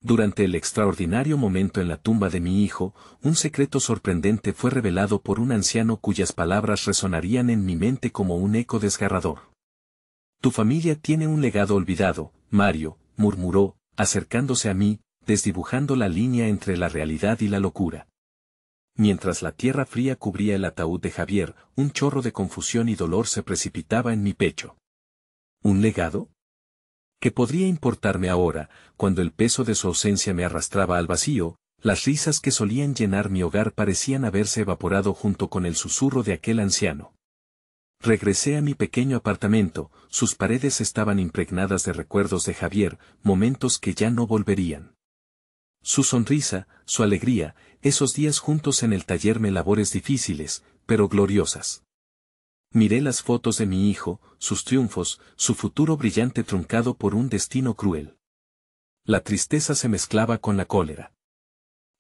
Durante el extraordinario momento en la tumba de mi hijo, un secreto sorprendente fue revelado por un anciano cuyas palabras resonarían en mi mente como un eco desgarrador. Tu familia tiene un legado olvidado, Mario, murmuró, acercándose a mí, desdibujando la línea entre la realidad y la locura. Mientras la tierra fría cubría el ataúd de Javier, un chorro de confusión y dolor se precipitaba en mi pecho. ¿Un legado? ¿Qué podría importarme ahora, cuando el peso de su ausencia me arrastraba al vacío? Las risas que solían llenar mi hogar parecían haberse evaporado junto con el susurro de aquel anciano. Regresé a mi pequeño apartamento, sus paredes estaban impregnadas de recuerdos de Javier, momentos que ya no volverían. Su sonrisa, su alegría, esos días juntos en el taller me labores difíciles, pero gloriosas. Miré las fotos de mi hijo, sus triunfos, su futuro brillante truncado por un destino cruel. La tristeza se mezclaba con la cólera.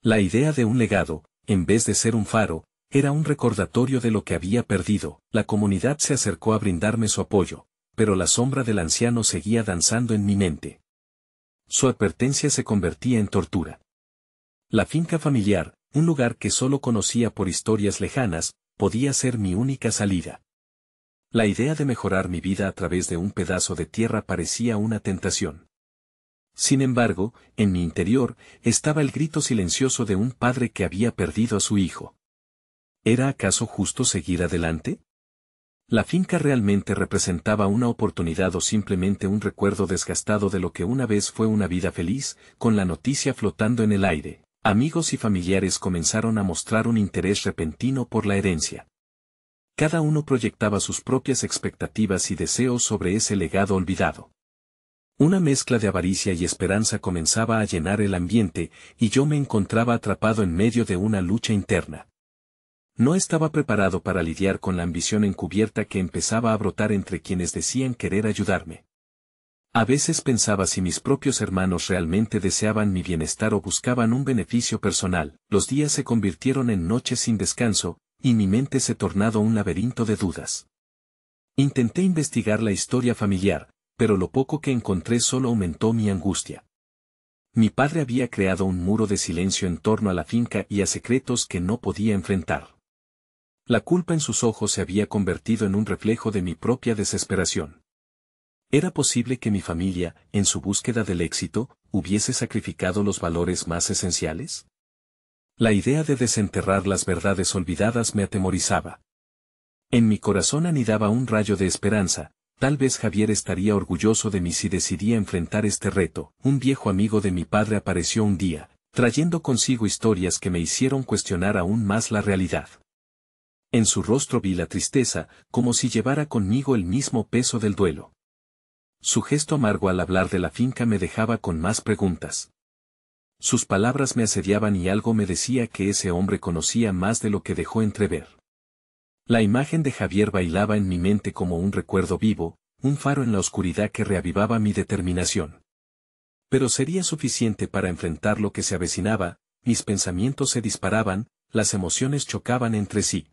La idea de un legado, en vez de ser un faro, era un recordatorio de lo que había perdido. La comunidad se acercó a brindarme su apoyo, pero la sombra del anciano seguía danzando en mi mente. Su advertencia se convertía en tortura. La finca familiar, un lugar que solo conocía por historias lejanas, podía ser mi única salida. La idea de mejorar mi vida a través de un pedazo de tierra parecía una tentación. Sin embargo, en mi interior, estaba el grito silencioso de un padre que había perdido a su hijo. ¿Era acaso justo seguir adelante? ¿La finca realmente representaba una oportunidad o simplemente un recuerdo desgastado de lo que una vez fue una vida feliz? Con la noticia flotando en el aire, amigos y familiares comenzaron a mostrar un interés repentino por la herencia. Cada uno proyectaba sus propias expectativas y deseos sobre ese legado olvidado. Una mezcla de avaricia y esperanza comenzaba a llenar el ambiente, y yo me encontraba atrapado en medio de una lucha interna. No estaba preparado para lidiar con la ambición encubierta que empezaba a brotar entre quienes decían querer ayudarme. A veces pensaba si mis propios hermanos realmente deseaban mi bienestar o buscaban un beneficio personal. Los días se convirtieron en noches sin descanso, y mi mente se tornado un laberinto de dudas. Intenté investigar la historia familiar, pero lo poco que encontré solo aumentó mi angustia. Mi padre había creado un muro de silencio en torno a la finca y a secretos que no podía enfrentar. La culpa en sus ojos se había convertido en un reflejo de mi propia desesperación. ¿Era posible que mi familia, en su búsqueda del éxito, hubiese sacrificado los valores más esenciales? La idea de desenterrar las verdades olvidadas me atemorizaba. En mi corazón anidaba un rayo de esperanza. Tal vez Javier estaría orgulloso de mí si decidía enfrentar este reto. Un viejo amigo de mi padre apareció un día, trayendo consigo historias que me hicieron cuestionar aún más la realidad. En su rostro vi la tristeza, como si llevara conmigo el mismo peso del duelo. Su gesto amargo al hablar de la finca me dejaba con más preguntas. Sus palabras me asediaban y algo me decía que ese hombre conocía más de lo que dejó entrever. La imagen de Javier bailaba en mi mente como un recuerdo vivo, un faro en la oscuridad que reavivaba mi determinación. Pero sería suficiente para enfrentar lo que se avecinaba. Mis pensamientos se disparaban, las emociones chocaban entre sí.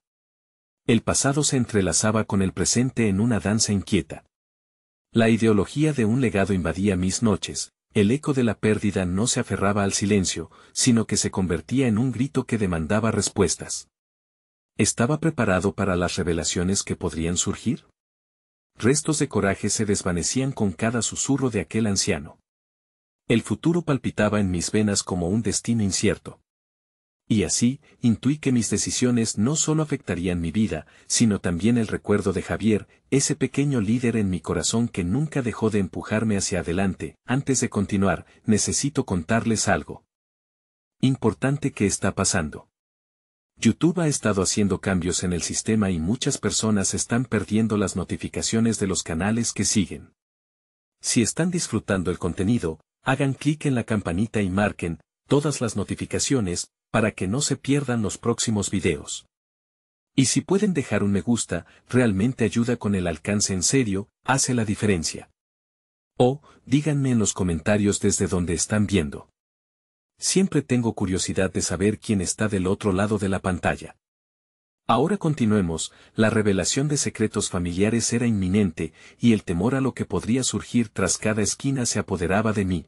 El pasado se entrelazaba con el presente en una danza inquieta. La ideología de un legado invadía mis noches. El eco de la pérdida no se aferraba al silencio, sino que se convertía en un grito que demandaba respuestas. ¿Estaba preparado para las revelaciones que podrían surgir? Restos de coraje se desvanecían con cada susurro de aquel anciano. El futuro palpitaba en mis venas como un destino incierto. Y así, intuí que mis decisiones no solo afectarían mi vida, sino también el recuerdo de Javier, ese pequeño líder en mi corazón que nunca dejó de empujarme hacia adelante. Antes de continuar, necesito contarles algo importante que está pasando. YouTube ha estado haciendo cambios en el sistema y muchas personas están perdiendo las notificaciones de los canales que siguen. Si están disfrutando el contenido, hagan clic en la campanita y marquen todas las notificaciones, para que no se pierdan los próximos videos. Y si pueden dejar un me gusta, realmente ayuda con el alcance en serio, hace la diferencia. O, díganme en los comentarios desde donde están viendo. Siempre tengo curiosidad de saber quién está del otro lado de la pantalla. Ahora continuemos. La revelación de secretos familiares era inminente, y el temor a lo que podría surgir tras cada esquina se apoderaba de mí.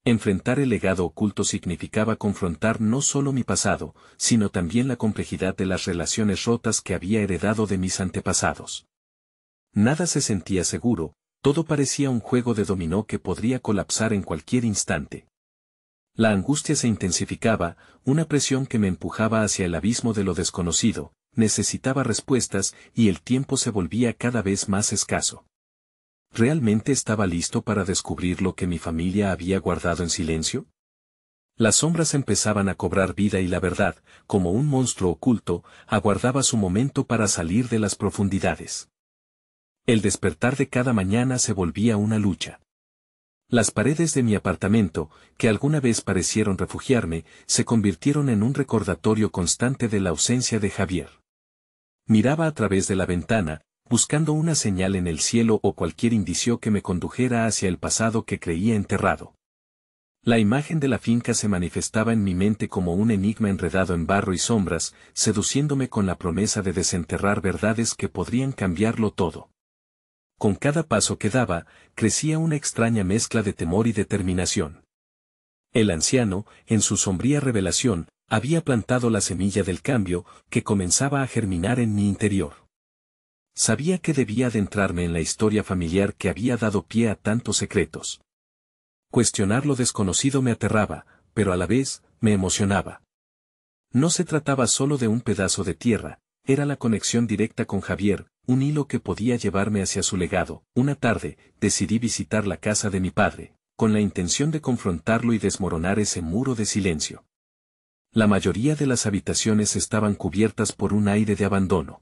Enfrentar el legado oculto significaba confrontar no solo mi pasado, sino también la complejidad de las relaciones rotas que había heredado de mis antepasados. Nada se sentía seguro, todo parecía un juego de dominó que podría colapsar en cualquier instante. La angustia se intensificaba, una presión que me empujaba hacia el abismo de lo desconocido, necesitaba respuestas y el tiempo se volvía cada vez más escaso. ¿Realmente estaba listo para descubrir lo que mi familia había guardado en silencio? Las sombras empezaban a cobrar vida y la verdad, como un monstruo oculto, aguardaba su momento para salir de las profundidades. El despertar de cada mañana se volvía una lucha. Las paredes de mi apartamento, que alguna vez parecieron refugiarme, se convirtieron en un recordatorio constante de la ausencia de Javier. Miraba a través de la ventana, buscando una señal en el cielo o cualquier indicio que me condujera hacia el pasado que creía enterrado. La imagen de la finca se manifestaba en mi mente como un enigma enredado en barro y sombras, seduciéndome con la promesa de desenterrar verdades que podrían cambiarlo todo. Con cada paso que daba, crecía una extraña mezcla de temor y determinación. El anciano, en su sombría revelación, había plantado la semilla del cambio, que comenzaba a germinar en mi interior. Sabía que debía adentrarme en la historia familiar que había dado pie a tantos secretos. Cuestionar lo desconocido me aterraba, pero a la vez, me emocionaba. No se trataba solo de un pedazo de tierra, era la conexión directa con Javier, un hilo que podía llevarme hacia su legado. Una tarde, decidí visitar la casa de mi padre, con la intención de confrontarlo y desmoronar ese muro de silencio. La mayoría de las habitaciones estaban cubiertas por un aire de abandono.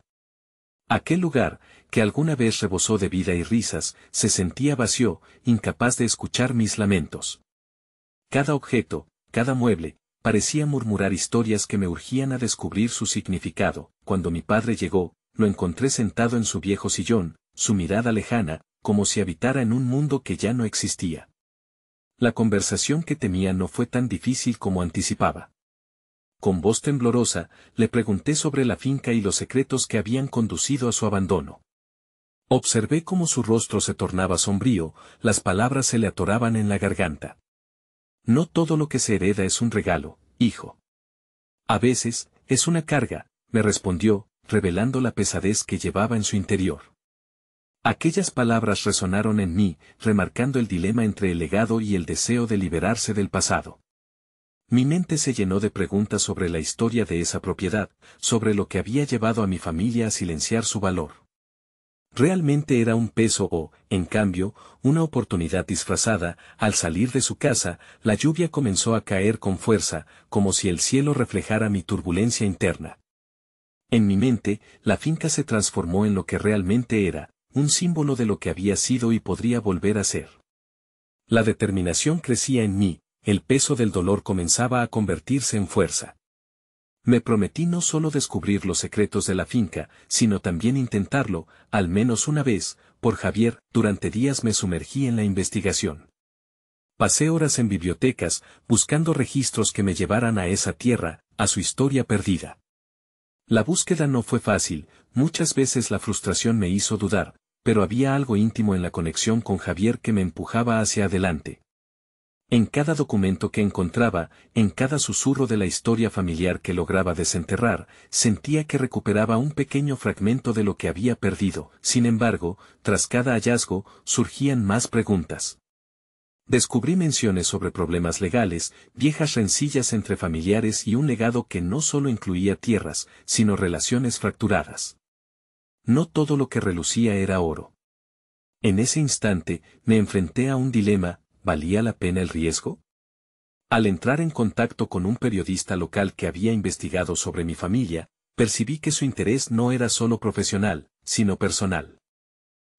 Aquel lugar, que alguna vez rebosó de vida y risas, se sentía vacío, incapaz de escuchar mis lamentos. Cada objeto, cada mueble, parecía murmurar historias que me urgían a descubrir su significado. Cuando mi padre llegó, lo encontré sentado en su viejo sillón, su mirada lejana, como si habitara en un mundo que ya no existía. La conversación que temía no fue tan difícil como anticipaba. Con voz temblorosa, le pregunté sobre la finca y los secretos que habían conducido a su abandono. Observé cómo su rostro se tornaba sombrío, las palabras se le atoraban en la garganta. No todo lo que se hereda es un regalo, hijo. A veces, es una carga, me respondió, revelando la pesadez que llevaba en su interior. Aquellas palabras resonaron en mí, remarcando el dilema entre el legado y el deseo de liberarse del pasado. Mi mente se llenó de preguntas sobre la historia de esa propiedad, sobre lo que había llevado a mi familia a silenciar su valor. ¿Realmente era un peso o, en cambio, una oportunidad disfrazada? Al salir de su casa, la lluvia comenzó a caer con fuerza, como si el cielo reflejara mi turbulencia interna. En mi mente, la finca se transformó en lo que realmente era, un símbolo de lo que había sido y podría volver a ser. La determinación crecía en mí, el peso del dolor comenzaba a convertirse en fuerza. Me prometí no solo descubrir los secretos de la finca, sino también intentarlo, al menos una vez, por Javier. Durante días me sumergí en la investigación. Pasé horas en bibliotecas, buscando registros que me llevaran a esa tierra, a su historia perdida. La búsqueda no fue fácil, muchas veces la frustración me hizo dudar, pero había algo íntimo en la conexión con Javier que me empujaba hacia adelante. En cada documento que encontraba, en cada susurro de la historia familiar que lograba desenterrar, sentía que recuperaba un pequeño fragmento de lo que había perdido. Sin embargo, tras cada hallazgo, surgían más preguntas. Descubrí menciones sobre problemas legales, viejas rencillas entre familiares y un legado que no solo incluía tierras, sino relaciones fracturadas. No todo lo que relucía era oro. En ese instante, me enfrenté a un dilema. ¿Valía la pena el riesgo? Al entrar en contacto con un periodista local que había investigado sobre mi familia, percibí que su interés no era solo profesional, sino personal.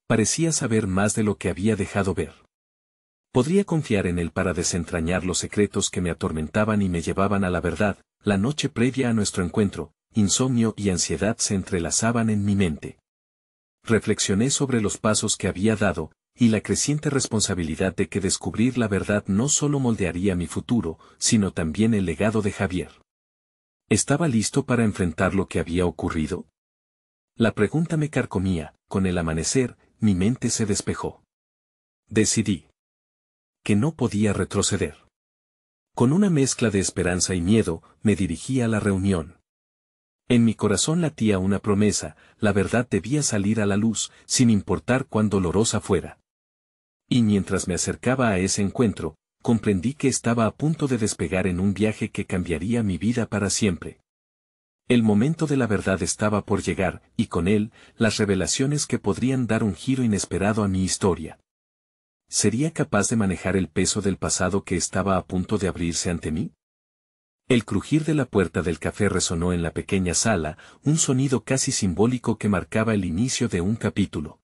Parecía saber más de lo que había dejado ver. Podría confiar en él para desentrañar los secretos que me atormentaban y me llevaban a la verdad. La noche previa a nuestro encuentro, insomnio y ansiedad se entrelazaban en mi mente. Reflexioné sobre los pasos que había dado, y la creciente responsabilidad de que descubrir la verdad no solo moldearía mi futuro, sino también el legado de Javier. ¿Estaba listo para enfrentar lo que había ocurrido? La pregunta me carcomía. Con el amanecer, mi mente se despejó. Decidí que no podía retroceder. Con una mezcla de esperanza y miedo, me dirigí a la reunión. En mi corazón latía una promesa, la verdad debía salir a la luz, sin importar cuán dolorosa fuera. Y mientras me acercaba a ese encuentro, comprendí que estaba a punto de despegar en un viaje que cambiaría mi vida para siempre. El momento de la verdad estaba por llegar, y con él, las revelaciones que podrían dar un giro inesperado a mi historia. ¿Sería capaz de manejar el peso del pasado que estaba a punto de abrirse ante mí? El crujir de la puerta del café resonó en la pequeña sala, un sonido casi simbólico que marcaba el inicio de un capítulo.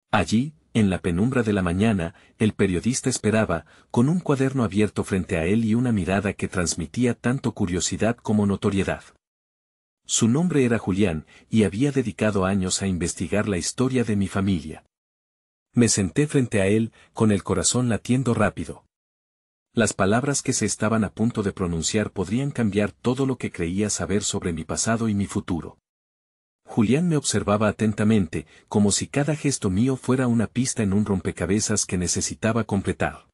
Allí, en la penumbra de la mañana, el periodista esperaba, con un cuaderno abierto frente a él y una mirada que transmitía tanto curiosidad como notoriedad. Su nombre era Julián, y había dedicado años a investigar la historia de mi familia. Me senté frente a él, con el corazón latiendo rápido. Las palabras que se estaban a punto de pronunciar podrían cambiar todo lo que creía saber sobre mi pasado y mi futuro. Julián me observaba atentamente, como si cada gesto mío fuera una pista en un rompecabezas que necesitaba completar.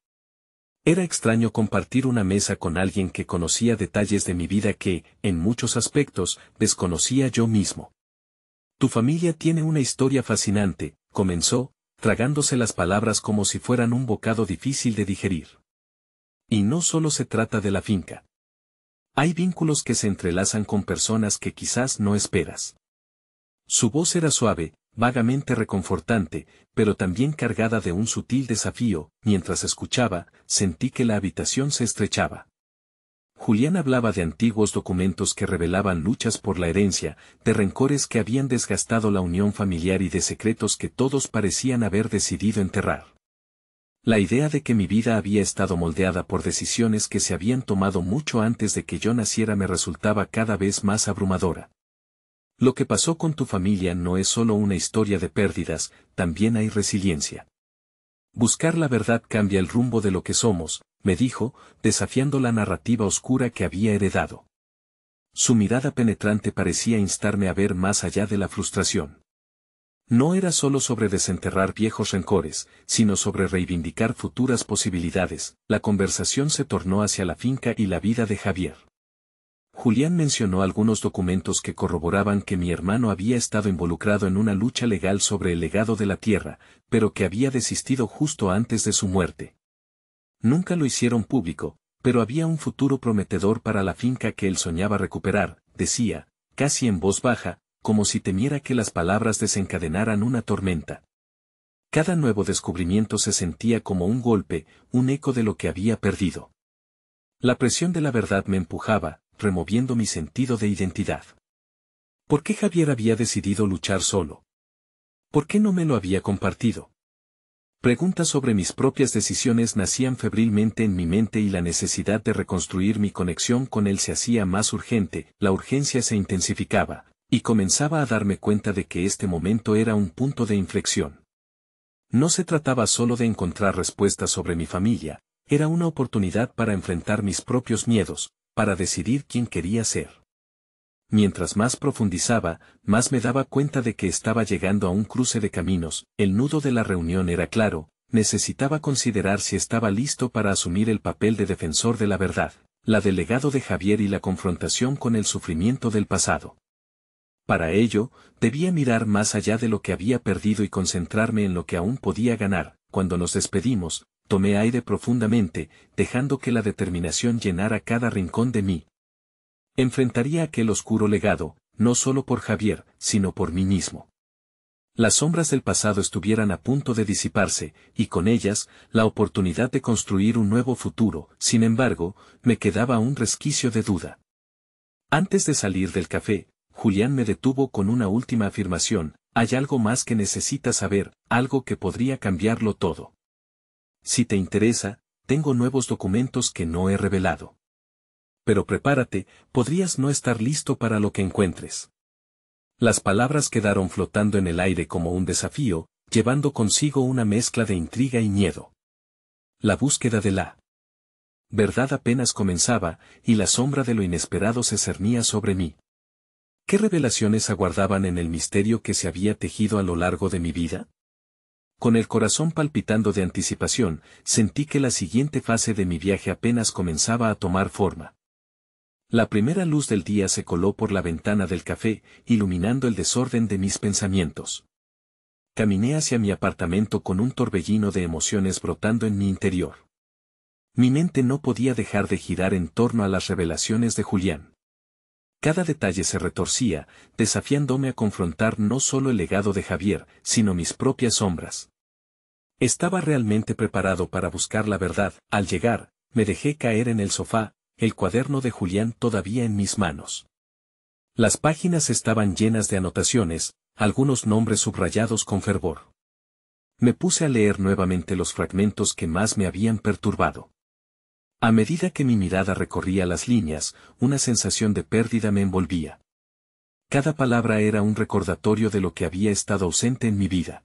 Era extraño compartir una mesa con alguien que conocía detalles de mi vida que, en muchos aspectos, desconocía yo mismo. Tu familia tiene una historia fascinante, comenzó, tragándose las palabras como si fueran un bocado difícil de digerir. Y no solo se trata de la finca. Hay vínculos que se entrelazan con personas que quizás no esperas. Su voz era suave, vagamente reconfortante, pero también cargada de un sutil desafío. Mientras escuchaba, sentí que la habitación se estrechaba. Julián hablaba de antiguos documentos que revelaban luchas por la herencia, de rencores que habían desgastado la unión familiar y de secretos que todos parecían haber decidido enterrar. La idea de que mi vida había estado moldeada por decisiones que se habían tomado mucho antes de que yo naciera me resultaba cada vez más abrumadora. Lo que pasó con tu familia no es solo una historia de pérdidas, también hay resiliencia. Buscar la verdad cambia el rumbo de lo que somos, me dijo, desafiando la narrativa oscura que había heredado. Su mirada penetrante parecía instarme a ver más allá de la frustración. No era solo sobre desenterrar viejos rencores, sino sobre reivindicar futuras posibilidades. La conversación se tornó hacia la finca y la vida de Javier. Julián mencionó algunos documentos que corroboraban que mi hermano había estado involucrado en una lucha legal sobre el legado de la tierra, pero que había desistido justo antes de su muerte. Nunca lo hicieron público, pero había un futuro prometedor para la finca que él soñaba recuperar, decía, casi en voz baja, como si temiera que las palabras desencadenaran una tormenta. Cada nuevo descubrimiento se sentía como un golpe, un eco de lo que había perdido. La presión de la verdad me empujaba, removiendo mi sentido de identidad. ¿Por qué Javier había decidido luchar solo? ¿Por qué no me lo había compartido? Preguntas sobre mis propias decisiones nacían febrilmente en mi mente y la necesidad de reconstruir mi conexión con él se hacía más urgente, la urgencia se intensificaba. Y comenzaba a darme cuenta de que este momento era un punto de inflexión. No se trataba solo de encontrar respuestas sobre mi familia, era una oportunidad para enfrentar mis propios miedos, para decidir quién quería ser. Mientras más profundizaba, más me daba cuenta de que estaba llegando a un cruce de caminos. El nudo de la reunión era claro, necesitaba considerar si estaba listo para asumir el papel de defensor de la verdad, la del legado de Javier y la confrontación con el sufrimiento del pasado. Para ello, debía mirar más allá de lo que había perdido y concentrarme en lo que aún podía ganar. Cuando nos despedimos, tomé aire profundamente, dejando que la determinación llenara cada rincón de mí. Enfrentaría aquel oscuro legado, no solo por Javier, sino por mí mismo. Las sombras del pasado estuvieran a punto de disiparse, y con ellas, la oportunidad de construir un nuevo futuro. Sin embargo, me quedaba un resquicio de duda. Antes de salir del café, Julián me detuvo con una última afirmación: hay algo más que necesitas saber, algo que podría cambiarlo todo. Si te interesa, tengo nuevos documentos que no he revelado. Pero prepárate, podrías no estar listo para lo que encuentres. Las palabras quedaron flotando en el aire como un desafío, llevando consigo una mezcla de intriga y miedo. La búsqueda de la verdad apenas comenzaba, y la sombra de lo inesperado se cernía sobre mí. ¿Qué revelaciones aguardaban en el misterio que se había tejido a lo largo de mi vida? Con el corazón palpitando de anticipación, sentí que la siguiente fase de mi viaje apenas comenzaba a tomar forma. La primera luz del día se coló por la ventana del café, iluminando el desorden de mis pensamientos. Caminé hacia mi apartamento con un torbellino de emociones brotando en mi interior. Mi mente no podía dejar de girar en torno a las revelaciones de Julián. Cada detalle se retorcía, desafiándome a confrontar no solo el legado de Javier, sino mis propias sombras. Estaba realmente preparado para buscar la verdad. Al llegar, me dejé caer en el sofá, el cuaderno de Julián todavía en mis manos. Las páginas estaban llenas de anotaciones, algunos nombres subrayados con fervor. Me puse a leer nuevamente los fragmentos que más me habían perturbado. A medida que mi mirada recorría las líneas, una sensación de pérdida me envolvía. Cada palabra era un recordatorio de lo que había estado ausente en mi vida.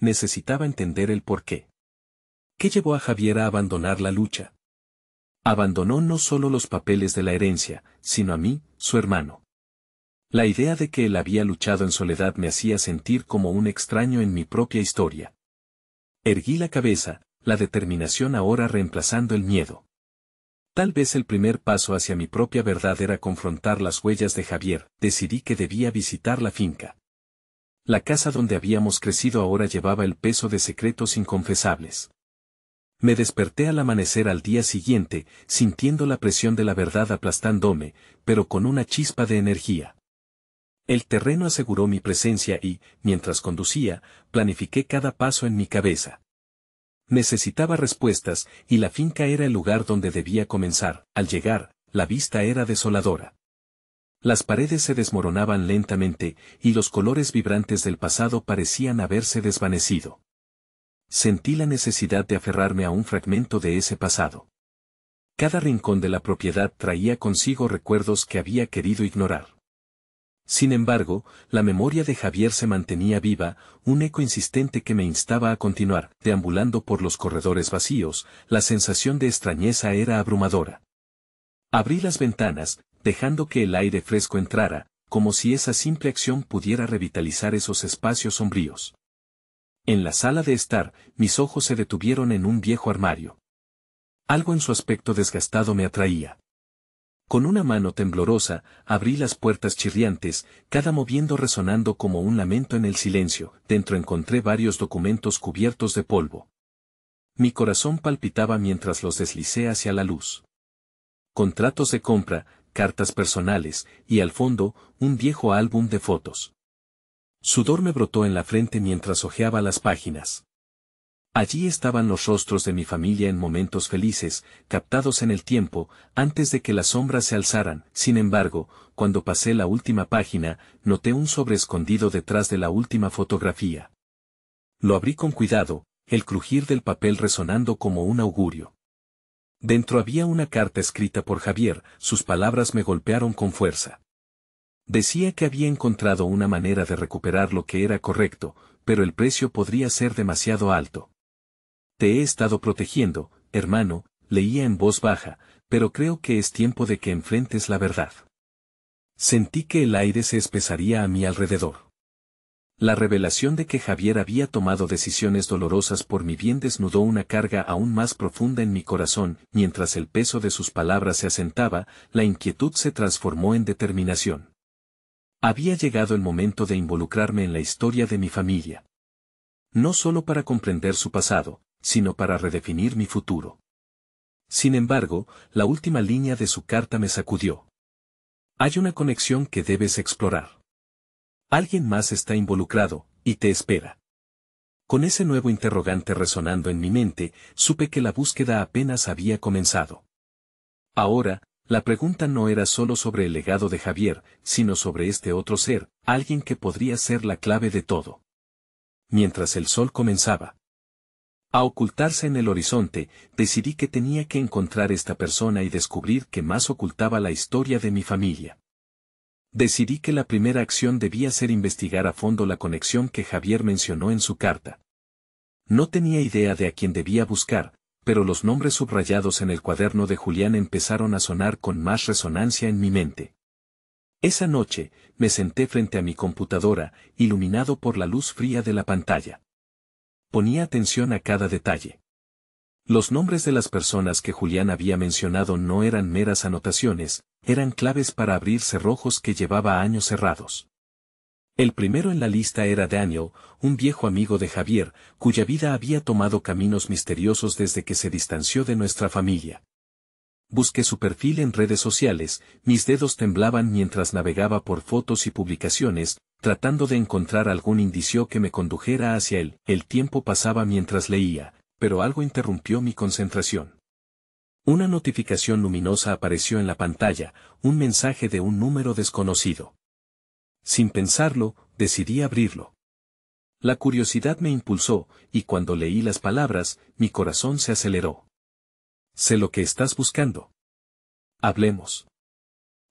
Necesitaba entender el porqué. ¿Qué llevó a Javier a abandonar la lucha? Abandonó no solo los papeles de la herencia, sino a mí, su hermano. La idea de que él había luchado en soledad me hacía sentir como un extraño en mi propia historia. Erguí la cabeza, la determinación ahora reemplazando el miedo. Tal vez el primer paso hacia mi propia verdad era confrontar las huellas de Javier. Decidí que debía visitar la finca. La casa donde habíamos crecido ahora llevaba el peso de secretos inconfesables. Me desperté al amanecer al día siguiente, sintiendo la presión de la verdad aplastándome, pero con una chispa de energía. El terreno aseguró mi presencia y, mientras conducía, planifiqué cada paso en mi cabeza. Necesitaba respuestas, y la finca era el lugar donde debía comenzar. Al llegar, la vista era desoladora. Las paredes se desmoronaban lentamente, y los colores vibrantes del pasado parecían haberse desvanecido. Sentí la necesidad de aferrarme a un fragmento de ese pasado. Cada rincón de la propiedad traía consigo recuerdos que había querido ignorar. Sin embargo, la memoria de Javier se mantenía viva, un eco insistente que me instaba a continuar. Deambulando por los corredores vacíos, la sensación de extrañeza era abrumadora. Abrí las ventanas, dejando que el aire fresco entrara, como si esa simple acción pudiera revitalizar esos espacios sombríos. En la sala de estar, mis ojos se detuvieron en un viejo armario. Algo en su aspecto desgastado me atraía. Con una mano temblorosa, abrí las puertas chirriantes, cada moviendo resonando como un lamento en el silencio. Dentro encontré varios documentos cubiertos de polvo. Mi corazón palpitaba mientras los deslicé hacia la luz. Contratos de compra, cartas personales, y al fondo, un viejo álbum de fotos. Sudor me brotó en la frente mientras hojeaba las páginas. Allí estaban los rostros de mi familia en momentos felices, captados en el tiempo, antes de que las sombras se alzaran. Sin embargo, cuando pasé la última página, noté un sobre escondido detrás de la última fotografía. Lo abrí con cuidado, el crujir del papel resonando como un augurio. Dentro había una carta escrita por Javier. Sus palabras me golpearon con fuerza. Decía que había encontrado una manera de recuperar lo que era correcto, pero el precio podría ser demasiado alto. Te he estado protegiendo, hermano, leía en voz baja, pero creo que es tiempo de que enfrentes la verdad. Sentí que el aire se espesaría a mi alrededor. La revelación de que Javier había tomado decisiones dolorosas por mi bien desnudó una carga aún más profunda en mi corazón. Mientras el peso de sus palabras se asentaba, la inquietud se transformó en determinación. Había llegado el momento de involucrarme en la historia de mi familia. No solo para comprender su pasado, sino para redefinir mi futuro. Sin embargo, la última línea de su carta me sacudió. Hay una conexión que debes explorar. Alguien más está involucrado, y te espera. Con ese nuevo interrogante resonando en mi mente, supe que la búsqueda apenas había comenzado. Ahora, la pregunta no era solo sobre el legado de Javier, sino sobre este otro ser, alguien que podría ser la clave de todo. Mientras el sol comenzaba a ocultarse en el horizonte, decidí que tenía que encontrar esta persona y descubrir qué más ocultaba la historia de mi familia. Decidí que la primera acción debía ser investigar a fondo la conexión que Javier mencionó en su carta. No tenía idea de a quién debía buscar, pero los nombres subrayados en el cuaderno de Julián empezaron a sonar con más resonancia en mi mente. Esa noche, me senté frente a mi computadora, iluminado por la luz fría de la pantalla. ponía atención a cada detalle. Los nombres de las personas que Julián había mencionado no eran meras anotaciones, eran claves para abrir cerrojos que llevaba años cerrados. El primero en la lista era Daniel, un viejo amigo de Javier, cuya vida había tomado caminos misteriosos desde que se distanció de nuestra familia. Busqué su perfil en redes sociales, mis dedos temblaban mientras navegaba por fotos y publicaciones, tratando de encontrar algún indicio que me condujera hacia él. El tiempo pasaba mientras leía, pero algo interrumpió mi concentración. Una notificación luminosa apareció en la pantalla, un mensaje de un número desconocido. Sin pensarlo, decidí abrirlo. La curiosidad me impulsó, y cuando leí las palabras, mi corazón se aceleró. Sé lo que estás buscando. Hablemos.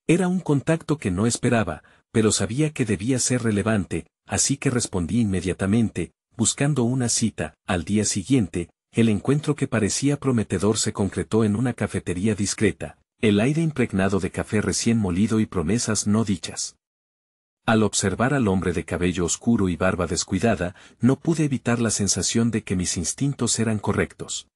Era un contacto que no esperaba, pero sabía que debía ser relevante, así que respondí inmediatamente, buscando una cita. Al día siguiente, el encuentro que parecía prometedor se concretó en una cafetería discreta, el aire impregnado de café recién molido y promesas no dichas. Al observar al hombre de cabello oscuro y barba descuidada, no pude evitar la sensación de que mis instintos eran correctos.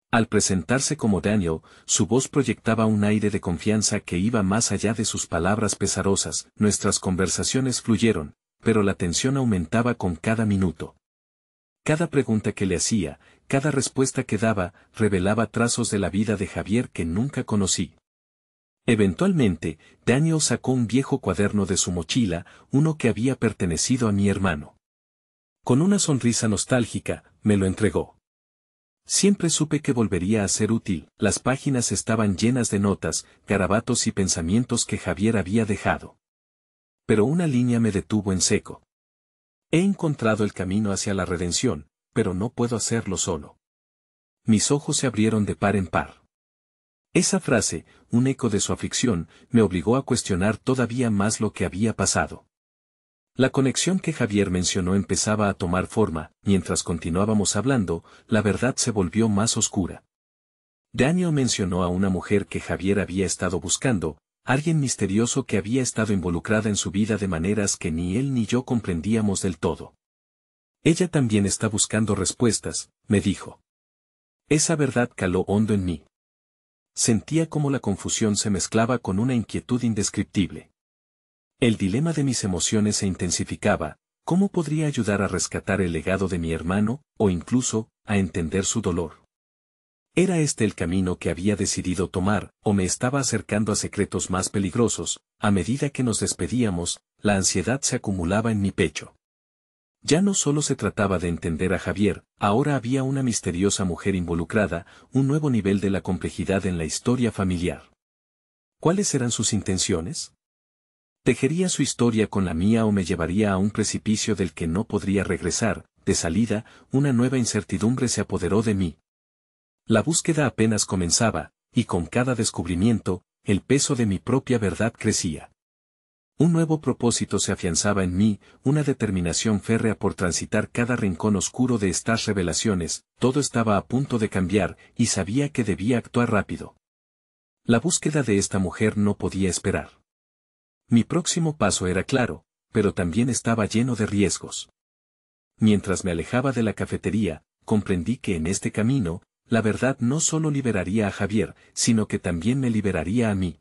Al presentarse como Daniel, su voz proyectaba un aire de confianza que iba más allá de sus palabras pesarosas. Nuestras conversaciones fluyeron, pero la tensión aumentaba con cada minuto. Cada pregunta que le hacía, cada respuesta que daba, revelaba trazos de la vida de Javier que nunca conocí. Eventualmente, Daniel sacó un viejo cuaderno de su mochila, uno que había pertenecido a mi hermano. Con una sonrisa nostálgica, me lo entregó. Siempre supe que volvería a ser útil. Las páginas estaban llenas de notas, garabatos y pensamientos que Javier había dejado. Pero una línea me detuvo en seco. He encontrado el camino hacia la redención, pero no puedo hacerlo solo. Mis ojos se abrieron de par en par. Esa frase, un eco de su aflicción, me obligó a cuestionar todavía más lo que había pasado. La conexión que Javier mencionó empezaba a tomar forma. Mientras continuábamos hablando, la verdad se volvió más oscura. Daniel mencionó a una mujer que Javier había estado buscando, alguien misterioso que había estado involucrada en su vida de maneras que ni él ni yo comprendíamos del todo. Ella también está buscando respuestas, me dijo. Esa verdad caló hondo en mí. Sentía como la confusión se mezclaba con una inquietud indescriptible. El dilema de mis emociones se intensificaba. ¿Cómo podría ayudar a rescatar el legado de mi hermano, o incluso, a entender su dolor? ¿Era este el camino que había decidido tomar, o me estaba acercando a secretos más peligrosos? A medida que nos despedíamos, la ansiedad se acumulaba en mi pecho. Ya no solo se trataba de entender a Javier, ahora había una misteriosa mujer involucrada, un nuevo nivel de la complejidad en la historia familiar. ¿Cuáles eran sus intenciones? ¿Tejería su historia con la mía o me llevaría a un precipicio del que no podría regresar? De salida, una nueva incertidumbre se apoderó de mí. La búsqueda apenas comenzaba, y con cada descubrimiento, el peso de mi propia verdad crecía. Un nuevo propósito se afianzaba en mí, una determinación férrea por transitar cada rincón oscuro de estas revelaciones. Todo estaba a punto de cambiar, y sabía que debía actuar rápido. La búsqueda de esta mujer no podía esperar. Mi próximo paso era claro, pero también estaba lleno de riesgos. Mientras me alejaba de la cafetería, comprendí que en este camino, la verdad no solo liberaría a Javier, sino que también me liberaría a mí.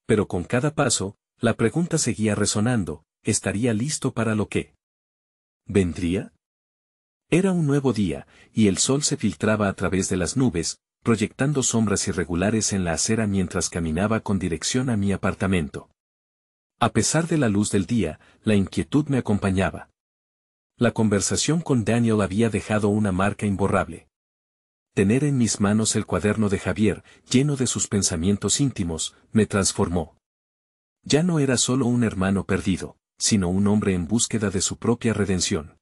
Pero con cada paso, la pregunta seguía resonando: ¿estaría listo para lo que vendría? Era un nuevo día, y el sol se filtraba a través de las nubes, proyectando sombras irregulares en la acera mientras caminaba con dirección a mi apartamento. A pesar de la luz del día, la inquietud me acompañaba. La conversación con Daniel había dejado una marca imborrable. Tener en mis manos el cuaderno de Javier, lleno de sus pensamientos íntimos, me transformó. Ya no era solo un hermano perdido, sino un hombre en búsqueda de su propia redención.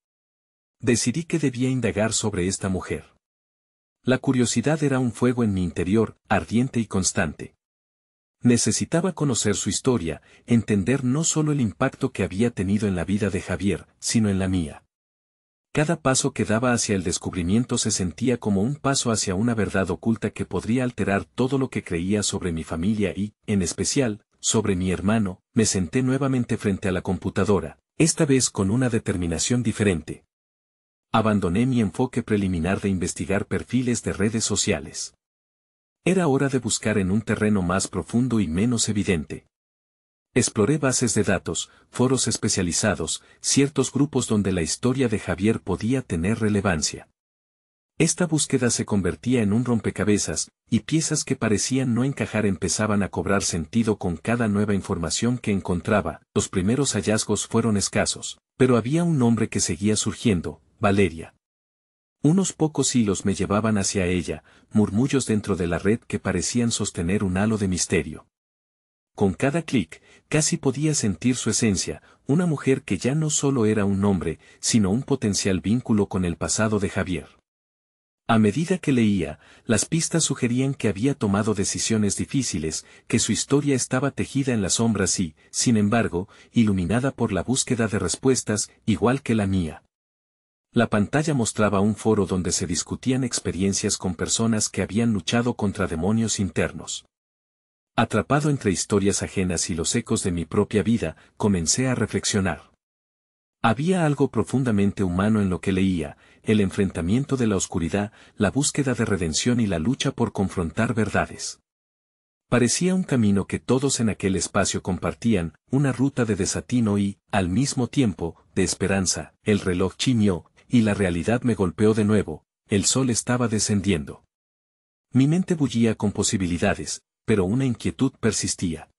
Decidí que debía indagar sobre esta mujer. La curiosidad era un fuego en mi interior, ardiente y constante. Necesitaba conocer su historia, entender no solo el impacto que había tenido en la vida de Javier, sino en la mía. Cada paso que daba hacia el descubrimiento se sentía como un paso hacia una verdad oculta que podría alterar todo lo que creía sobre mi familia y, en especial, sobre mi hermano. Me senté nuevamente frente a la computadora, esta vez con una determinación diferente. Abandoné mi enfoque preliminar de investigar perfiles de redes sociales. Era hora de buscar en un terreno más profundo y menos evidente. Exploré bases de datos, foros especializados, ciertos grupos donde la historia de Javier podía tener relevancia. Esta búsqueda se convertía en un rompecabezas, y piezas que parecían no encajar empezaban a cobrar sentido con cada nueva información que encontraba. Los primeros hallazgos fueron escasos, pero había un nombre que seguía surgiendo: Valeria. Unos pocos hilos me llevaban hacia ella, murmullos dentro de la red que parecían sostener un halo de misterio. Con cada clic, casi podía sentir su esencia, una mujer que ya no solo era un nombre, sino un potencial vínculo con el pasado de Javier. A medida que leía, las pistas sugerían que había tomado decisiones difíciles, que su historia estaba tejida en las sombras y, sin embargo, iluminada por la búsqueda de respuestas, igual que la mía. La pantalla mostraba un foro donde se discutían experiencias con personas que habían luchado contra demonios internos. Atrapado entre historias ajenas y los ecos de mi propia vida, comencé a reflexionar. Había algo profundamente humano en lo que leía: el enfrentamiento de la oscuridad, la búsqueda de redención y la lucha por confrontar verdades. Parecía un camino que todos en aquel espacio compartían, una ruta de desatino y, al mismo tiempo, de esperanza. El reloj chimió, y la realidad me golpeó de nuevo. El sol estaba descendiendo. Mi mente bullía con posibilidades, pero una inquietud persistía.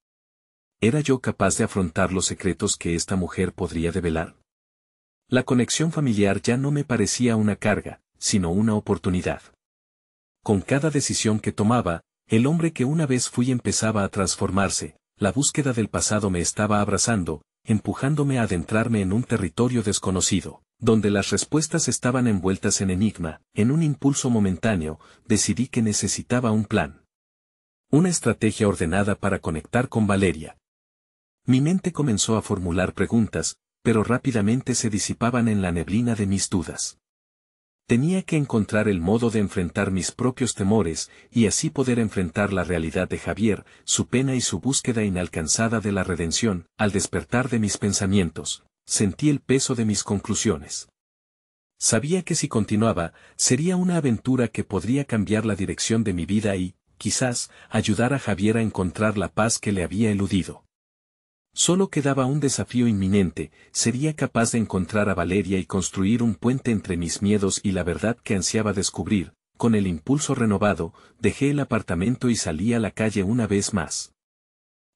¿Era yo capaz de afrontar los secretos que esta mujer podría develar? La conexión familiar ya no me parecía una carga, sino una oportunidad. Con cada decisión que tomaba, el hombre que una vez fui empezaba a transformarse. La búsqueda del pasado me estaba abrazando, empujándome a adentrarme en un territorio desconocido, donde las respuestas estaban envueltas en enigma. En un impulso momentáneo, decidí que necesitaba un plan. Una estrategia ordenada para conectar con Valeria. Mi mente comenzó a formular preguntas, pero rápidamente se disipaban en la neblina de mis dudas. Tenía que encontrar el modo de enfrentar mis propios temores, y así poder enfrentar la realidad de Javier, su pena y su búsqueda inalcanzada de la redención. Al despertar de mis pensamientos, sentí el peso de mis conclusiones. Sabía que si continuaba, sería una aventura que podría cambiar la dirección de mi vida y, quizás, ayudar a Javier a encontrar la paz que le había eludido. Solo quedaba un desafío inminente: ¿sería capaz de encontrar a Valeria y construir un puente entre mis miedos y la verdad que ansiaba descubrir? Con el impulso renovado, dejé el apartamento y salí a la calle una vez más.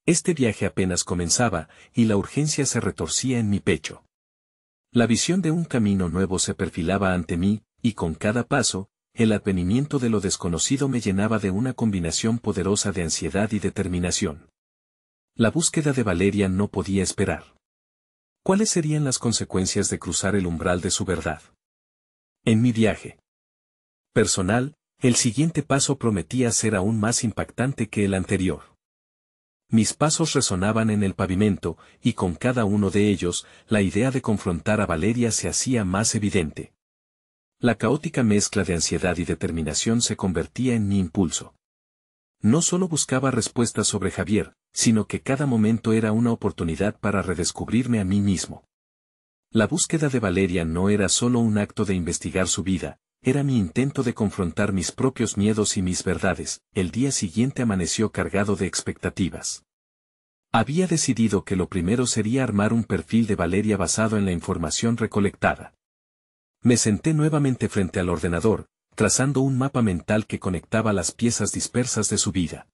Este viaje apenas comenzaba, y la urgencia se retorcía en mi pecho. La visión de un camino nuevo se perfilaba ante mí, y con cada paso, el advenimiento de lo desconocido me llenaba de una combinación poderosa de ansiedad y determinación. La búsqueda de Valeria no podía esperar. ¿Cuáles serían las consecuencias de cruzar el umbral de su verdad? En mi viaje personal, el siguiente paso prometía ser aún más impactante que el anterior. Mis pasos resonaban en el pavimento, y con cada uno de ellos, la idea de confrontar a Valeria se hacía más evidente. La caótica mezcla de ansiedad y determinación se convertía en mi impulso. No solo buscaba respuestas sobre Javier, sino que cada momento era una oportunidad para redescubrirme a mí mismo. La búsqueda de Valeria no era solo un acto de investigar su vida, era mi intento de confrontar mis propios miedos y mis verdades. El día siguiente amaneció cargado de expectativas. Había decidido que lo primero sería armar un perfil de Valeria basado en la información recolectada. Me senté nuevamente frente al ordenador, trazando un mapa mental que conectaba las piezas dispersas de su vida.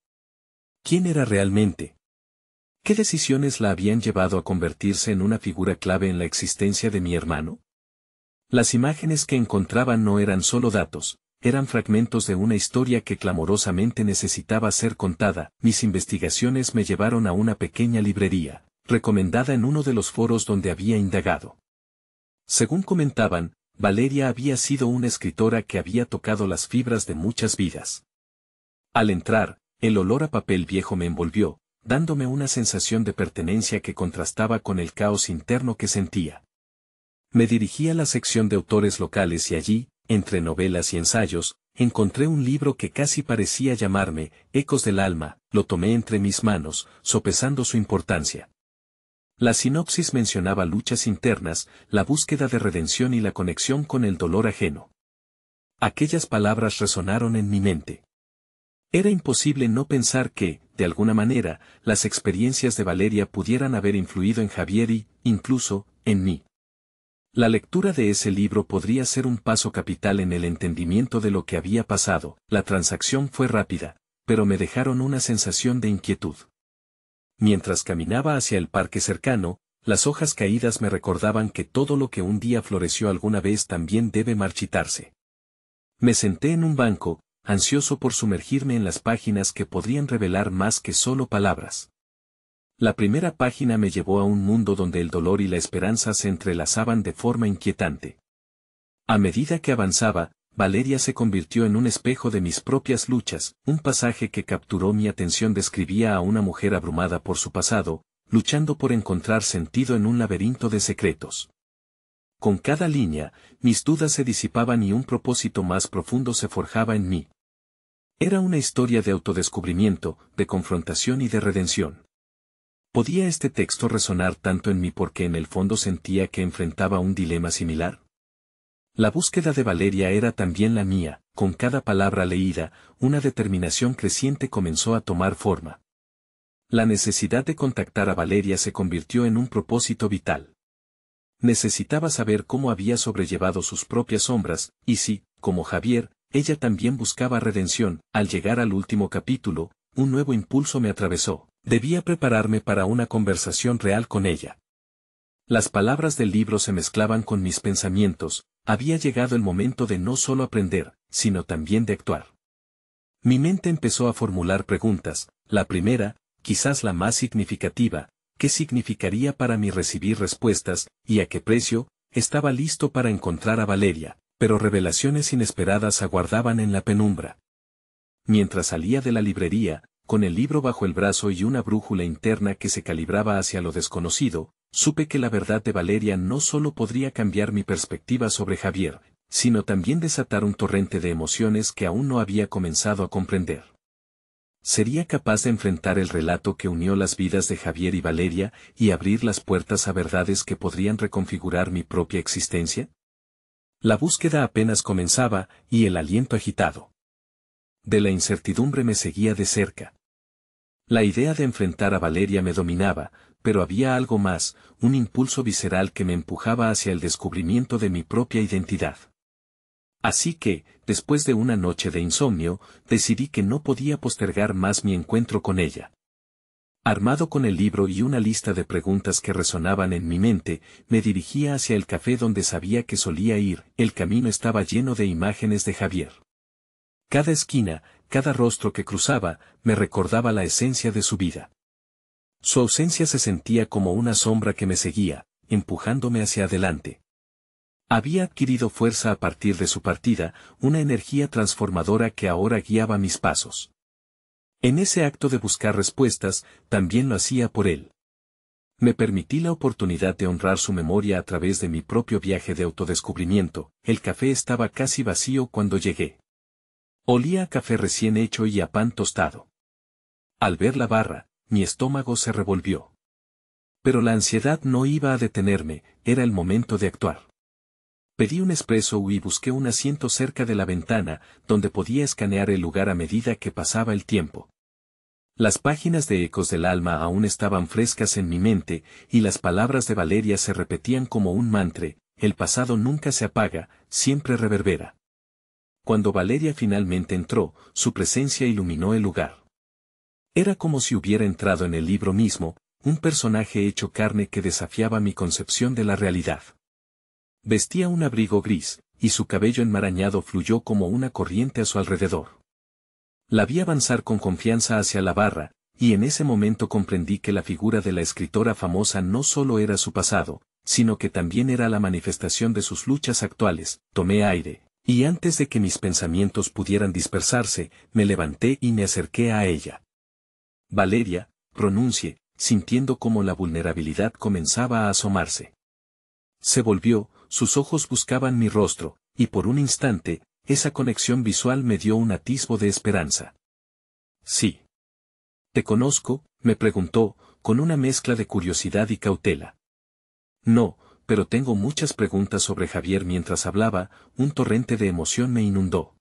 ¿Quién era realmente? ¿Qué decisiones la habían llevado a convertirse en una figura clave en la existencia de mi hermano? Las imágenes que encontraba no eran solo datos, eran fragmentos de una historia que clamorosamente necesitaba ser contada. Mis investigaciones me llevaron a una pequeña librería, recomendada en uno de los foros donde había indagado. Según comentaban, Valeria había sido una escritora que había tocado las fibras de muchas vidas. Al entrar, el olor a papel viejo me envolvió, dándome una sensación de pertenencia que contrastaba con el caos interno que sentía. Me dirigí a la sección de autores locales y allí, entre novelas y ensayos, encontré un libro que casi parecía llamarme Ecos del Alma. Lo tomé entre mis manos, sopesando su importancia. La sinopsis mencionaba luchas internas, la búsqueda de redención y la conexión con el dolor ajeno. Aquellas palabras resonaron en mi mente. Era imposible no pensar que, de alguna manera, las experiencias de Valeria pudieran haber influido en Javier y, incluso, en mí. La lectura de ese libro podría ser un paso capital en el entendimiento de lo que había pasado. La transacción fue rápida, pero me dejaron una sensación de inquietud. Mientras caminaba hacia el parque cercano, las hojas caídas me recordaban que todo lo que un día floreció alguna vez también debe marchitarse. Me senté en un banco, ansioso por sumergirme en las páginas que podrían revelar más que solo palabras. La primera página me llevó a un mundo donde el dolor y la esperanza se entrelazaban de forma inquietante. A medida que avanzaba, Valeria se convirtió en un espejo de mis propias luchas. Un pasaje que capturó mi atención describía a una mujer abrumada por su pasado, luchando por encontrar sentido en un laberinto de secretos. Con cada línea, mis dudas se disipaban y un propósito más profundo se forjaba en mí. Era una historia de autodescubrimiento, de confrontación y de redención. ¿Podía este texto resonar tanto en mí porque en el fondo sentía que enfrentaba un dilema similar? La búsqueda de Valeria era también la mía. Con cada palabra leída, una determinación creciente comenzó a tomar forma. La necesidad de contactar a Valeria se convirtió en un propósito vital. Necesitaba saber cómo había sobrellevado sus propias sombras, y si, como Javier, ella también buscaba redención. Al llegar al último capítulo, un nuevo impulso me atravesó. Debía prepararme para una conversación real con ella. Las palabras del libro se mezclaban con mis pensamientos. Había llegado el momento de no solo aprender, sino también de actuar. Mi mente empezó a formular preguntas. La primera, quizás la más significativa: ¿qué significaría para mí recibir respuestas, y a qué precio? Estaba listo para encontrar a Valeria, pero revelaciones inesperadas aguardaban en la penumbra. Mientras salía de la librería, con el libro bajo el brazo y una brújula interna que se calibraba hacia lo desconocido, supe que la verdad de Valeria no solo podría cambiar mi perspectiva sobre Javier, sino también desatar un torrente de emociones que aún no había comenzado a comprender. ¿Sería capaz de enfrentar el relato que unió las vidas de Javier y Valeria y abrir las puertas a verdades que podrían reconfigurar mi propia existencia? La búsqueda apenas comenzaba, y el aliento agitado de la incertidumbre me seguía de cerca. La idea de enfrentar a Valeria me dominaba, pero había algo más, un impulso visceral que me empujaba hacia el descubrimiento de mi propia identidad. Así que, después de una noche de insomnio, decidí que no podía postergar más mi encuentro con ella. Armado con el libro y una lista de preguntas que resonaban en mi mente, me dirigía hacia el café donde sabía que solía ir. El camino estaba lleno de imágenes de Javier. Cada esquina, cada rostro que cruzaba, me recordaba la esencia de su vida. Su ausencia se sentía como una sombra que me seguía, empujándome hacia adelante. Había adquirido fuerza a partir de su partida, una energía transformadora que ahora guiaba mis pasos. En ese acto de buscar respuestas, también lo hacía por él. Me permití la oportunidad de honrar su memoria a través de mi propio viaje de autodescubrimiento. El café estaba casi vacío cuando llegué. Olía a café recién hecho y a pan tostado. Al ver la barra, mi estómago se revolvió. Pero la ansiedad no iba a detenerme, era el momento de actuar. Pedí un espresso y busqué un asiento cerca de la ventana, donde podía escanear el lugar a medida que pasaba el tiempo. Las páginas de Ecos del Alma aún estaban frescas en mi mente, y las palabras de Valeria se repetían como un mantra: el pasado nunca se apaga, siempre reverbera. Cuando Valeria finalmente entró, su presencia iluminó el lugar. Era como si hubiera entrado en el libro mismo, un personaje hecho carne que desafiaba mi concepción de la realidad. Vestía un abrigo gris, y su cabello enmarañado fluyó como una corriente a su alrededor. La vi avanzar con confianza hacia la barra, y en ese momento comprendí que la figura de la escritora famosa no solo era su pasado, sino que también era la manifestación de sus luchas actuales. Tomé aire, y antes de que mis pensamientos pudieran dispersarse, me levanté y me acerqué a ella. Valeria, pronuncié, sintiendo cómo la vulnerabilidad comenzaba a asomarse. Se volvió, sus ojos buscaban mi rostro, y por un instante, esa conexión visual me dio un atisbo de esperanza. Sí. Te conozco, Me preguntó, con una mezcla de curiosidad y cautela. No, pero tengo muchas preguntas sobre Javier. Mientras hablaba, un torrente de emoción me inundó.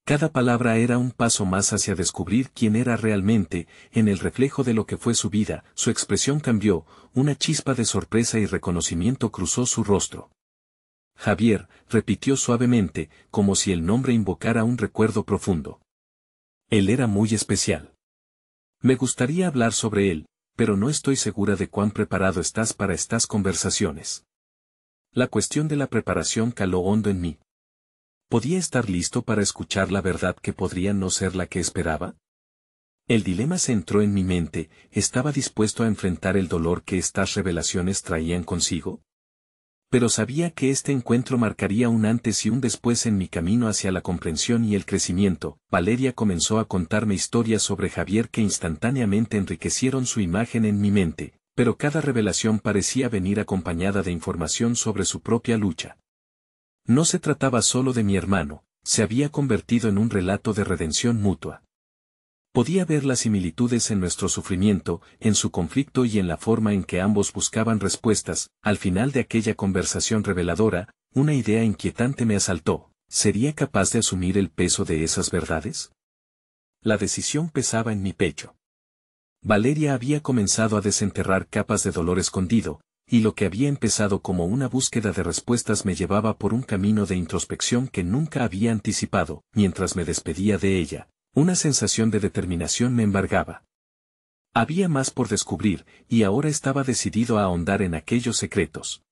Cada palabra era un paso más hacia descubrir quién era realmente, en el reflejo de lo que fue su vida. Su expresión cambió, una chispa de sorpresa y reconocimiento cruzó su rostro. Javier, repitió suavemente, como si el nombre invocara un recuerdo profundo. Él era muy especial. Me gustaría hablar sobre él, pero no estoy segura de cuán preparado estás para estas conversaciones. La cuestión de la preparación caló hondo en mí. ¿Podía estar listo para escuchar la verdad que podría no ser la que esperaba? El dilema se entró en mi mente. ¿Estaba dispuesto a enfrentar el dolor que estas revelaciones traían consigo? Pero sabía que este encuentro marcaría un antes y un después en mi camino hacia la comprensión y el crecimiento. Valeria comenzó a contarme historias sobre Javier que instantáneamente enriquecieron su imagen en mi mente, pero cada revelación parecía venir acompañada de información sobre su propia lucha. No se trataba solo de mi hermano, se había convertido en un relato de redención mutua. Podía ver las similitudes en nuestro sufrimiento, en su conflicto y en la forma en que ambos buscaban respuestas. Al final de aquella conversación reveladora, una idea inquietante me asaltó. ¿Sería capaz de asumir el peso de esas verdades? La decisión pesaba en mi pecho. Valeria había comenzado a desenterrar capas de dolor escondido, y lo que había empezado como una búsqueda de respuestas me llevaba por un camino de introspección que nunca había anticipado. Mientras me despedía de ella, una sensación de determinación me embargaba. Había más por descubrir, y ahora estaba decidido a ahondar en aquellos secretos.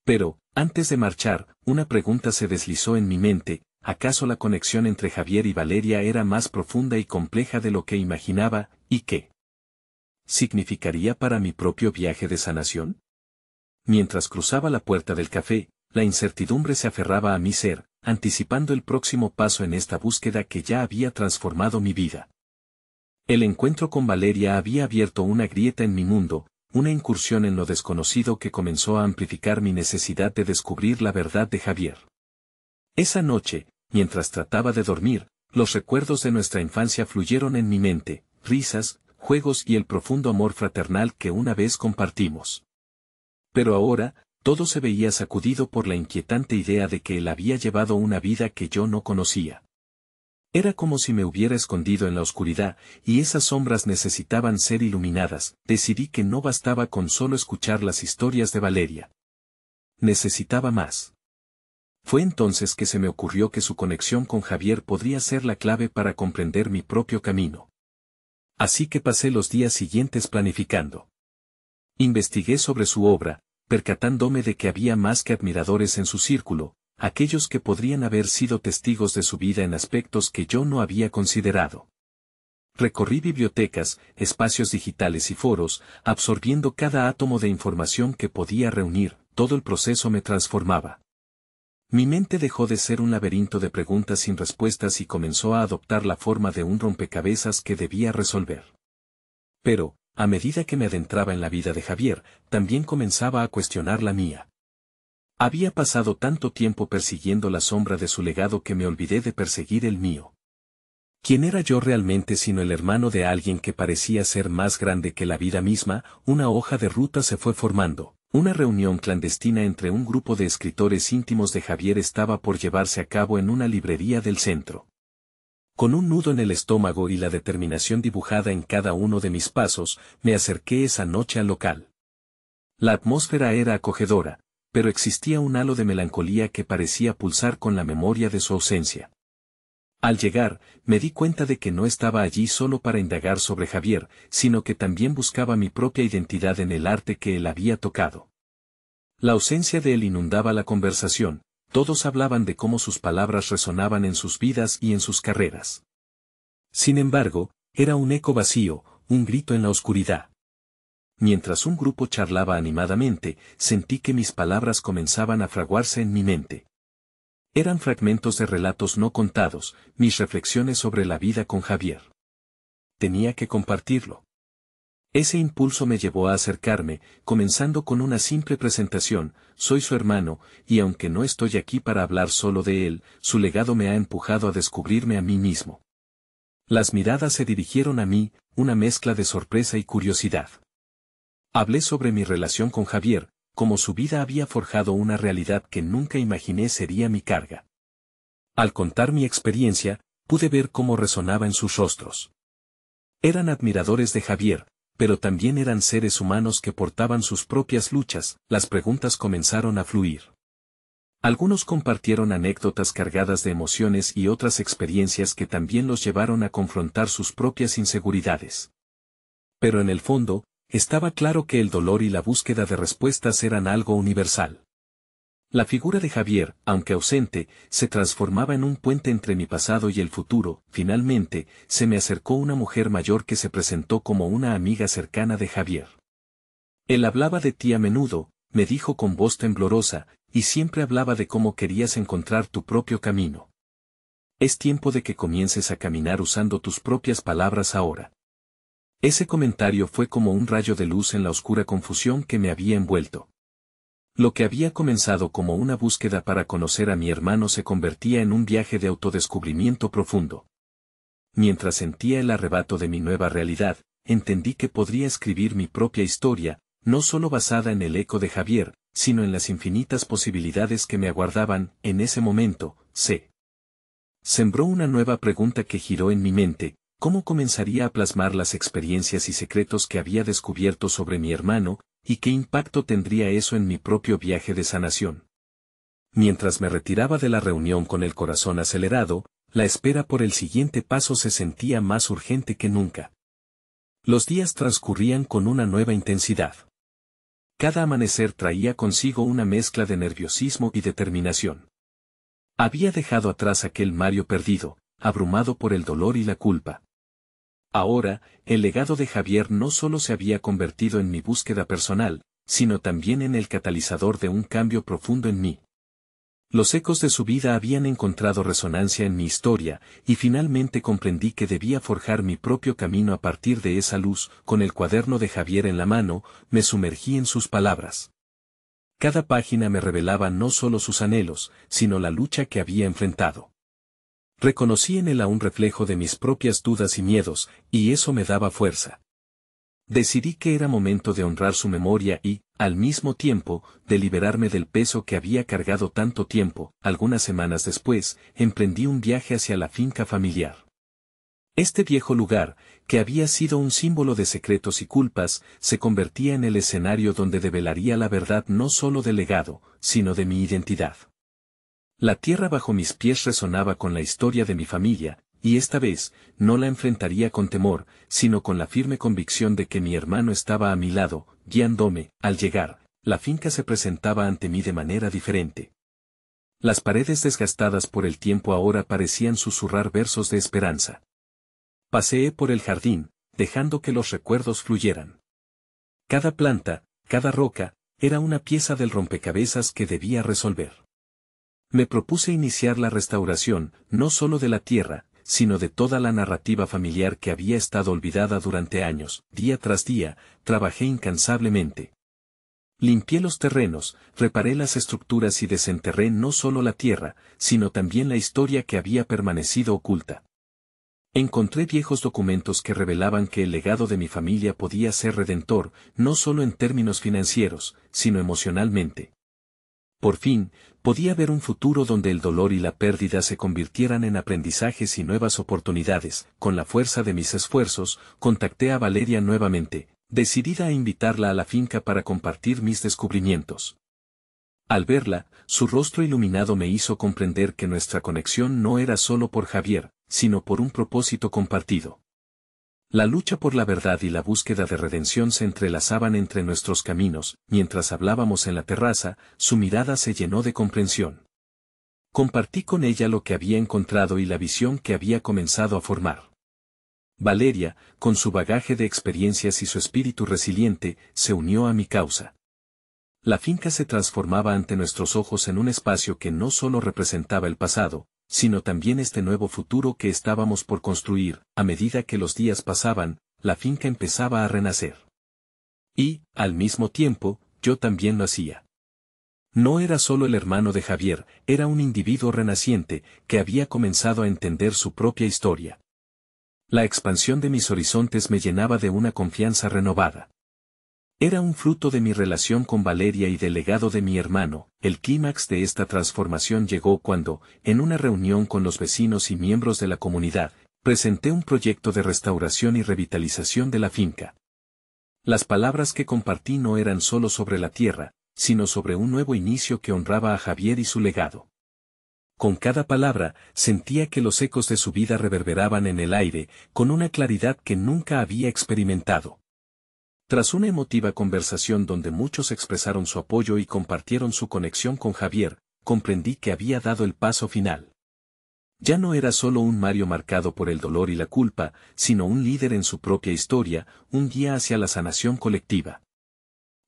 Pero, antes de marchar, una pregunta se deslizó en mi mente. ¿Acaso la conexión entre Javier y Valeria era más profunda y compleja de lo que imaginaba? ¿Y qué significaría para mi propio viaje de sanación? Mientras cruzaba la puerta del café, la incertidumbre se aferraba a mi ser, anticipando el próximo paso en esta búsqueda que ya había transformado mi vida. El encuentro con Valeria había abierto una grieta en mi mundo, una incursión en lo desconocido que comenzó a amplificar mi necesidad de descubrir la verdad de Javier. Esa noche, mientras trataba de dormir, los recuerdos de nuestra infancia fluyeron en mi mente, risas, juegos y el profundo amor fraternal que una vez compartimos. Pero ahora, todo se veía sacudido por la inquietante idea de que él había llevado una vida que yo no conocía. Era como si me hubiera escondido en la oscuridad, y esas sombras necesitaban ser iluminadas. Decidí que no bastaba con solo escuchar las historias de Valeria. Necesitaba más. Fue entonces que se me ocurrió que su conexión con Javier podría ser la clave para comprender mi propio camino. Así que pasé los días siguientes planificando. Investigué sobre su obra, percatándome de que había más que admiradores en su círculo, aquellos que podrían haber sido testigos de su vida en aspectos que yo no había considerado. Recorrí bibliotecas, espacios digitales y foros, absorbiendo cada átomo de información que podía reunir. Todo el proceso me transformaba. Mi mente dejó de ser un laberinto de preguntas sin respuestas y comenzó a adoptar la forma de un rompecabezas que debía resolver. Pero, a medida que me adentraba en la vida de Javier, también comenzaba a cuestionar la mía. Había pasado tanto tiempo persiguiendo la sombra de su legado que me olvidé de perseguir el mío. ¿Quién era yo realmente sino el hermano de alguien que parecía ser más grande que la vida misma? Una hoja de ruta se fue formando. Una reunión clandestina entre un grupo de escritores íntimos de Javier estaba por llevarse a cabo en una librería del centro. Con un nudo en el estómago y la determinación dibujada en cada uno de mis pasos, me acerqué esa noche al local. La atmósfera era acogedora, pero existía un halo de melancolía que parecía pulsar con la memoria de su ausencia. Al llegar, me di cuenta de que no estaba allí solo para indagar sobre Javier, sino que también buscaba mi propia identidad en el arte que él había tocado. La ausencia de él inundaba la conversación, todos hablaban de cómo sus palabras resonaban en sus vidas y en sus carreras. Sin embargo, era un eco vacío, un grito en la oscuridad. Mientras un grupo charlaba animadamente, sentí que mis palabras comenzaban a fraguarse en mi mente. Eran fragmentos de relatos no contados, mis reflexiones sobre la vida con Javier. Tenía que compartirlo. Ese impulso me llevó a acercarme, comenzando con una simple presentación: soy su hermano, y aunque no estoy aquí para hablar solo de él, su legado me ha empujado a descubrirme a mí mismo. Las miradas se dirigieron a mí, una mezcla de sorpresa y curiosidad. Hablé sobre mi relación con Javier, cómo su vida había forjado una realidad que nunca imaginé sería mi carga. Al contar mi experiencia, pude ver cómo resonaba en sus rostros. Eran admiradores de Javier, pero también eran seres humanos que portaban sus propias luchas. Las preguntas comenzaron a fluir. Algunos compartieron anécdotas cargadas de emociones y otras experiencias que también los llevaron a confrontar sus propias inseguridades. Pero en el fondo, estaba claro que el dolor y la búsqueda de respuestas eran algo universal. La figura de Javier, aunque ausente, se transformaba en un puente entre mi pasado y el futuro. Finalmente, se me acercó una mujer mayor que se presentó como una amiga cercana de Javier. Él hablaba de ti a menudo, me dijo con voz temblorosa, y siempre hablaba de cómo querías encontrar tu propio camino. Es tiempo de que comiences a caminar usando tus propias palabras ahora. Ese comentario fue como un rayo de luz en la oscura confusión que me había envuelto. Lo que había comenzado como una búsqueda para conocer a mi hermano se convertía en un viaje de autodescubrimiento profundo. Mientras sentía el arrebato de mi nueva realidad, entendí que podría escribir mi propia historia, no solo basada en el eco de Javier, sino en las infinitas posibilidades que me aguardaban. En ese momento, se sembró una nueva pregunta que giró en mi mente: ¿cómo comenzaría a plasmar las experiencias y secretos que había descubierto sobre mi hermano, y qué impacto tendría eso en mi propio viaje de sanación? Mientras me retiraba de la reunión con el corazón acelerado, la espera por el siguiente paso se sentía más urgente que nunca. Los días transcurrían con una nueva intensidad. Cada amanecer traía consigo una mezcla de nerviosismo y determinación. Había dejado atrás aquel Mario perdido, abrumado por el dolor y la culpa. Ahora, el legado de Javier no solo se había convertido en mi búsqueda personal, sino también en el catalizador de un cambio profundo en mí. Los ecos de su vida habían encontrado resonancia en mi historia, y finalmente comprendí que debía forjar mi propio camino a partir de esa luz. Con el cuaderno de Javier en la mano, me sumergí en sus palabras. Cada página me revelaba no solo sus anhelos, sino la lucha que había enfrentado. Reconocí en él a un reflejo de mis propias dudas y miedos, y eso me daba fuerza. Decidí que era momento de honrar su memoria y, al mismo tiempo, de liberarme del peso que había cargado tanto tiempo. Algunas semanas después, emprendí un viaje hacia la finca familiar. Este viejo lugar, que había sido un símbolo de secretos y culpas, se convertía en el escenario donde develaría la verdad no solo del legado, sino de mi identidad. La tierra bajo mis pies resonaba con la historia de mi familia, y esta vez, no la enfrentaría con temor, sino con la firme convicción de que mi hermano estaba a mi lado, guiándome. Al llegar, la finca se presentaba ante mí de manera diferente. Las paredes desgastadas por el tiempo ahora parecían susurrar versos de esperanza. Paseé por el jardín, dejando que los recuerdos fluyeran. Cada planta, cada roca, era una pieza del rompecabezas que debía resolver. Me propuse iniciar la restauración, no solo de la tierra, sino de toda la narrativa familiar que había estado olvidada durante años. Día tras día, trabajé incansablemente. Limpié los terrenos, reparé las estructuras y desenterré no solo la tierra, sino también la historia que había permanecido oculta. Encontré viejos documentos que revelaban que el legado de mi familia podía ser redentor, no solo en términos financieros, sino emocionalmente. Por fin, podía ver un futuro donde el dolor y la pérdida se convirtieran en aprendizajes y nuevas oportunidades. Con la fuerza de mis esfuerzos, contacté a Valeria nuevamente, decidida a invitarla a la finca para compartir mis descubrimientos. Al verla, su rostro iluminado me hizo comprender que nuestra conexión no era solo por Javier, sino por un propósito compartido. La lucha por la verdad y la búsqueda de redención se entrelazaban entre nuestros caminos. Mientras hablábamos en la terraza, su mirada se llenó de comprensión. Compartí con ella lo que había encontrado y la visión que había comenzado a formar. Valeria, con su bagaje de experiencias y su espíritu resiliente, se unió a mi causa. La finca se transformaba ante nuestros ojos en un espacio que no solo representaba el pasado, sino también este nuevo futuro que estábamos por construir. A medida que los días pasaban, la finca empezaba a renacer. Y, al mismo tiempo, yo también lo hacía. No era solo el hermano de Javier, era un individuo renaciente, que había comenzado a entender su propia historia. La expansión de mis horizontes me llenaba de una confianza renovada. Era un fruto de mi relación con Valeria y del legado de mi hermano. El clímax de esta transformación llegó cuando, en una reunión con los vecinos y miembros de la comunidad, presenté un proyecto de restauración y revitalización de la finca. Las palabras que compartí no eran solo sobre la tierra, sino sobre un nuevo inicio que honraba a Javier y su legado. Con cada palabra, sentía que los ecos de su vida reverberaban en el aire, con una claridad que nunca había experimentado. Tras una emotiva conversación donde muchos expresaron su apoyo y compartieron su conexión con Javier, comprendí que había dado el paso final. Ya no era solo un Mario marcado por el dolor y la culpa, sino un líder en su propia historia, un guía hacia la sanación colectiva.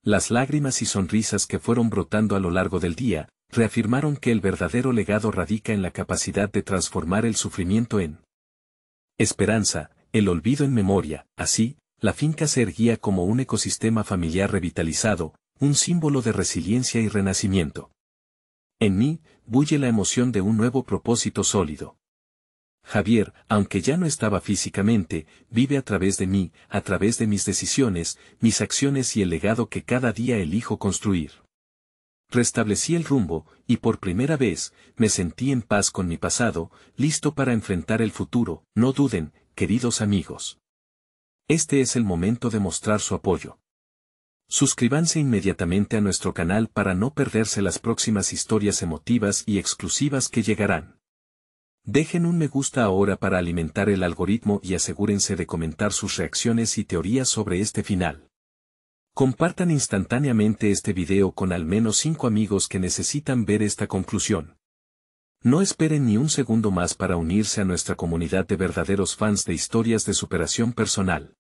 Las lágrimas y sonrisas que fueron brotando a lo largo del día, reafirmaron que el verdadero legado radica en la capacidad de transformar el sufrimiento en esperanza, el olvido en memoria. Así, la finca se erguía como un ecosistema familiar revitalizado, un símbolo de resiliencia y renacimiento. En mí, bulle la emoción de un nuevo propósito sólido. Javier, aunque ya no estaba físicamente, vive a través de mí, a través de mis decisiones, mis acciones y el legado que cada día elijo construir. Restablecí el rumbo, y por primera vez, me sentí en paz con mi pasado, listo para enfrentar el futuro. No duden, queridos amigos. Este es el momento de mostrar su apoyo. Suscríbanse inmediatamente a nuestro canal para no perderse las próximas historias emotivas y exclusivas que llegarán. Dejen un me gusta ahora para alimentar el algoritmo y asegúrense de comentar sus reacciones y teorías sobre este final. Compartan instantáneamente este video con al menos 5 amigos que necesitan ver esta conclusión. No esperen ni un segundo más para unirse a nuestra comunidad de verdaderos fans de historias de superación personal.